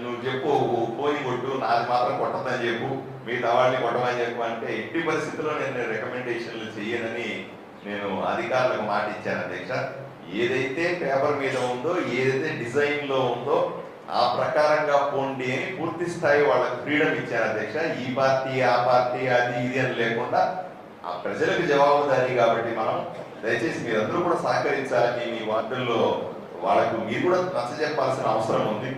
నువ్వు చెప్పు పోయి కొట్టు, నాది మాత్రం కొట్టదని చెప్పు, మిగతా వాళ్ళని కొట్టమని చెప్పు అంటే ఎట్టి పరిస్థితుల్లో నేను రికమెండేషన్లు చేయనని నేను అధికారులకు మాట ఇచ్చాను అధ్యక్ష. ఏదైతే పేపర్ మీద ఉందో, ఏదైతే డిజైన్ లో ఉందో ఆ ప్రకారంగా పోండి అని పూర్తి స్థాయి వాళ్ళకి ఫ్రీడమ్ ఇచ్చాను అధ్యక్ష. ఈ పార్టీ ఆ పార్టీ అది ఇది అని లేకుండా ఆ ప్రజలకు జవాబుదారీ కాబట్టి మనం దయచేసి మీరందరూ కూడా సహకరించాలని మీ వార్డుల్లో వాళ్ళకు మీరు కూడా నచ్చ చెప్పాల్సిన అవసరం ఉంది.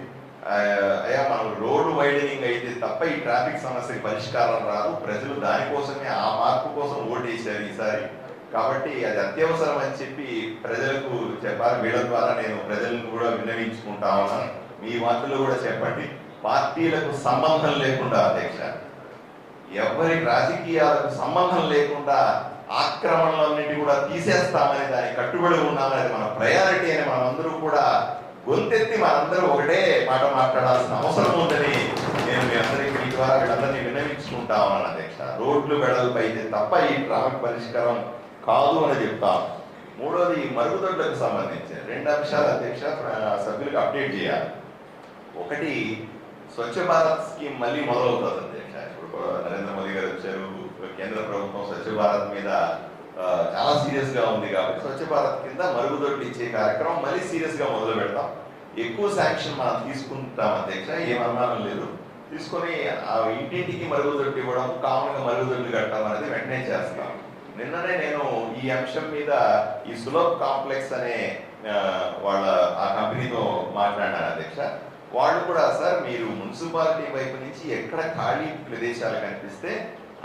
అయ్యా మనం రోడ్డు వైడనింగ్ అయితే తప్ప ఈ ట్రాఫిక్ సమస్యకి పరిష్కారం రాదు. ప్రజలు దానికోసమే ఆ మార్పు కోసం ఓటేశారు ఈసారి. కాబట్టి అది అత్యవసరం అని చెప్పి ప్రజలకు చెప్పాలి. వీళ్ళ ద్వారా నేను ప్రజలను కూడా విన్నవించుకుంటా ఉన్నాను. మీ వార్డులో కూడా చెప్పండి. పార్టీలకు సంబంధం లేకుండా అధ్యక్ష, ఎవరి రాజకీయాలకు సంబంధం లేకుండా ఆక్రమణలన్నిటి కూడా తీసేస్తామని దానికి కట్టుబడి ఉన్నామని, అది మన ప్రయారిటీ అని మనందరూ కూడా గొంతెత్తి మనందరూ ఒకటే మాట మాట్లాడాల్సిన అవసరం ఉందని నేను మీ అందరికీ మీ ద్వారా వీళ్ళందరినీ విన్నవించుకుంటా ఉన్నాను అధ్యక్ష. రోడ్లు వెడల్పు అయితే తప్ప ఈ ట్రాఫిక్ పరిష్కారం కాదు అని చెప్తాను. మూడోది మరుగుదొడ్లకు సంబంధించి 2 అంశాలు అధ్యక్ష సభ్యులకు అప్డేట్ చేయాలి. ఒకటి, స్వచ్ఛ భారత్ స్కీమ్ మళ్ళీ మొదలవుతుంది అధ్యక్ష. ఇప్పుడు నరేంద్ర మోదీ గారు వచ్చారు, కేంద్ర ప్రభుత్వం స్వచ్ఛ భారత్ మీద చాలా సీరియస్ గా ఉంది కాబట్టి స్వచ్ఛ భారత్ కింద మరుగుదొడ్లు ఇచ్చే కార్యక్రమం మళ్ళీ సీరియస్ గా మొదలు పెడతాం. ఎక్కువ శాంక్షన్ మనం తీసుకుంటాం అధ్యక్ష, ఏం అనుమానం లేదు. తీసుకొని ఆ ఇంటింటికి మరుగుదొడ్లు ఇవ్వడం, కామన్ గా మరుగుదొడ్లు కట్టడం అనేది వెంటనే చేస్తాం. నిన్ననే నేను ఈ అంశం మీద ఈ సులభ్ కాంప్లెక్స్ అనే వాళ్ళ ఆ కంపెనీతో మాట్లాడినాను అధ్యక్ష. వాళ్ళు కూడా సార్ మీరు మున్సిపాలిటీ వైపు నుంచి ఎక్కడ ఖాళీ ప్రదేశాలు కనిపిస్తే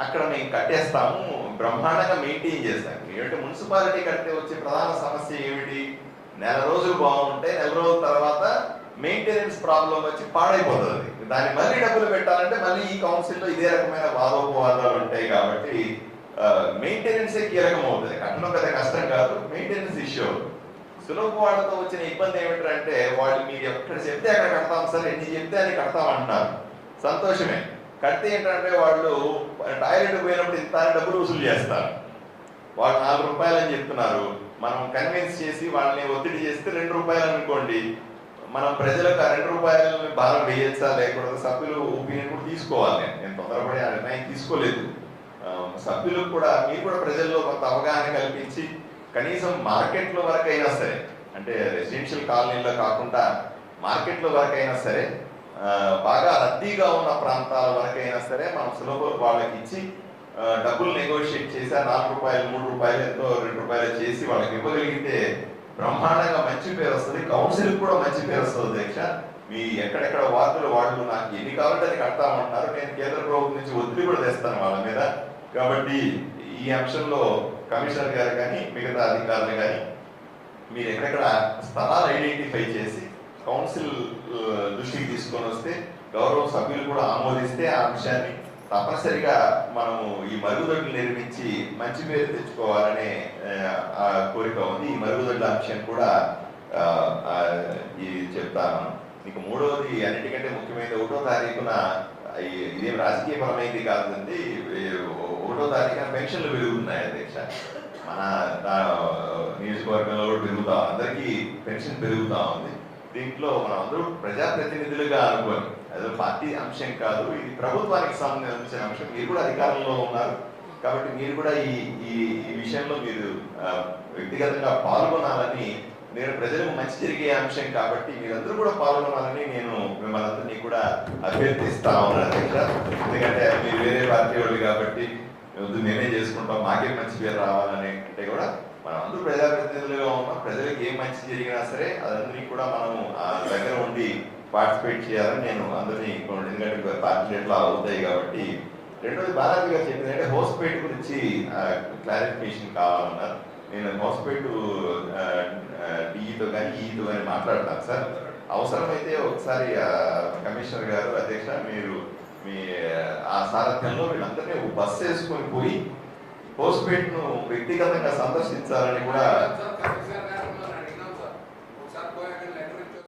అక్కడ మేము కట్టేస్తాము, బ్రహ్మాండంగా మెయింటైన్ చేస్తాం. ఏమిటి మున్సిపాలిటీ కడితే వచ్చే ప్రధాన సమస్య ఏమిటి? నెల రోజులు బాగుంటే నెల రోజుల తర్వాత మెయింటెనెన్స్ ప్రాబ్లం వచ్చి పాడైపోతుంది. దాన్ని మళ్ళీ డబ్బులు పెట్టాలంటే మళ్ళీ ఈ కౌన్సిల్లో ఇదే రకమైన వాదోపవాదాలు ఉంటాయి. కాబట్టి మెయింటెనెన్సే కీలకం అవుతుంది. కట్టడం పెద్ద కష్టం కాదు, మెయింటెనెన్స్ ఇష్యూ. సులభ వాళ్ళతో వచ్చిన ఇబ్బంది ఏమిటంటే వాళ్ళు మీరు ఎక్కడ చెప్తే అక్కడ కడతాం సార్, ఎన్ని చెప్తే అని కడతాం అంటున్నారు. సంతోషమే. కడితే ఏంటంటే వాళ్ళు టాయిలెట్ పోయినప్పుడు ఇంత డబ్బులు వసూలు చేస్తారు. వాళ్ళు 4 రూపాయలు అని చెప్తున్నారు. మనం కన్విన్స్ చేసి వాళ్ళని ఒత్తిడి చేస్తే 2 రూపాయలు అనుకోండి. మనం ప్రజలకు ఆ 2 రూపాయలని భారం వేయచ్చా లేకూడదు, సభ్యులు ఒపీనియన్ కూడా తీసుకోవాలి. నేను తొందరపడి ఆ నిర్ణయం తీసుకోలేదు. సభ్యులకు కూడా మీరు కూడా ప్రజల్లో కొంత అవగాహన కల్పించి కనీసం మార్కెట్లో వరకైనా సరే, అంటే రెసిడెన్షియల్ కాలనీలో కాకుండా మార్కెట్లో వరకైనా సరే, బాగా రద్దీగా ఉన్న ప్రాంతాల వరకైనా సరే మనం సులభ వాళ్ళకి ఇచ్చి డబ్బులు నెగోషియేట్ చేసి 4 రూపాయలు 3 రూపాయలు ఎంతో 2 రూపాయలు చేసి వాళ్ళకి ఇవ్వగలిగితే బ్రహ్మాండంగా మంచి పేరు వస్తుంది. కౌన్సిల్ కూడా మంచి పేరు వస్తుంది అధ్యక్ష. మీ ఎక్కడెక్కడ వార్డులు వాళ్ళు నాకు ఎన్ని కావాలంటే అది కడతామంటారు. నేను కేంద్ర ప్రభుత్వం నుంచి ఒత్తిడి కూడా తెస్తాను వాళ్ళ మీద. కాబట్టి ఈ అంశంలో కమిషనర్ గారు కానీ మిగతా అధికారులు కానీ మీరు ఎక్కడెక్కడ స్థలాలు ఐడెంటిఫై చేసి కౌన్సిల్ దృష్టికి తీసుకొని వస్తే గౌరవ సభ్యులు కూడా ఆమోదిస్తే ఆ అంశాన్ని తప్పనిసరిగా మనము ఈ మరుగుదొడ్లు నిర్మించి మంచి పేరు తెచ్చుకోవాలనే ఆ కోరిక ఉంది. ఈ మరుగుదొడ్ల అంశం కూడా ఇది చెప్తాను. ఇక మూడవది అన్నిటికంటే ముఖ్యమైనది 1వ తారీఖున ఇదేం రాజకీయ పరమైంది కాదండి. 1వ తారీఖున పెన్షన్లు పెరుగుతున్నాయి అధ్యక్ష. మన నియోజకవర్గంలో కూడా పెరుగుతా, అందరికీ పెన్షన్ పెరుగుతా ఉంది. దీంట్లో మనం అందరూ ప్రజాప్రతినిధులుగా అనుకోని, అదే పార్టీ అంశం కాదు, ఇది ప్రభుత్వానికి సంబంధించిన అంశం. మీరు కూడా అధికారంలో ఉన్నారు కాబట్టి మీరు కూడా ఈ ఈ విషయంలో మీరు వ్యక్తిగతంగా పాల్గొనాలని, నేను ప్రజలకు మంచి జరిగే అంశం కాబట్టి మీరందరూ కూడా పాల్గొనాలని నేను మిమ్మల్ని అందరినీ కూడా అభ్యర్థిస్తా ఉన్నాను అధ్యక్ష. ఎందుకంటే మీరు వేరే పార్టీ వాళ్ళు కాబట్టి మేమే చేసుకుంటాం, మాకే మంచి పేరు రావాలని అంటే కూడా మనం అందరూ ప్రజాప్రతినిధులుగా ఉన్నాం. ప్రజలకు ఏం మంచి జరిగినా సరే అదందరినీ కూడా మనం ఆ దగ్గర ఉండి పార్టిసిపేట్ చేయాలని నేను అందరినీ, ఎందుకంటే పార్టీలు ఎట్లా అవుతాయి కాబట్టి. రెండోది బాలాజీ గారు చెప్పిందంటే హోస్పేట్ గురించి క్లారిఫికేషన్ కావాలన్నారు. నేను హోస్పేట్ డిఈతో కానీ ఈతో కానీ మాట్లాడతాను సార్. అవసరమైతే ఒకసారి కమిషనర్ గారు అధ్యక్ష మీరు మీ ఆ సారథ్యంలో వీళ్ళందరినీ బస్సు వేసుకొని పోయి హోస్పేట్ ను వ్యక్తిగతంగా సందర్శించాలని కూడా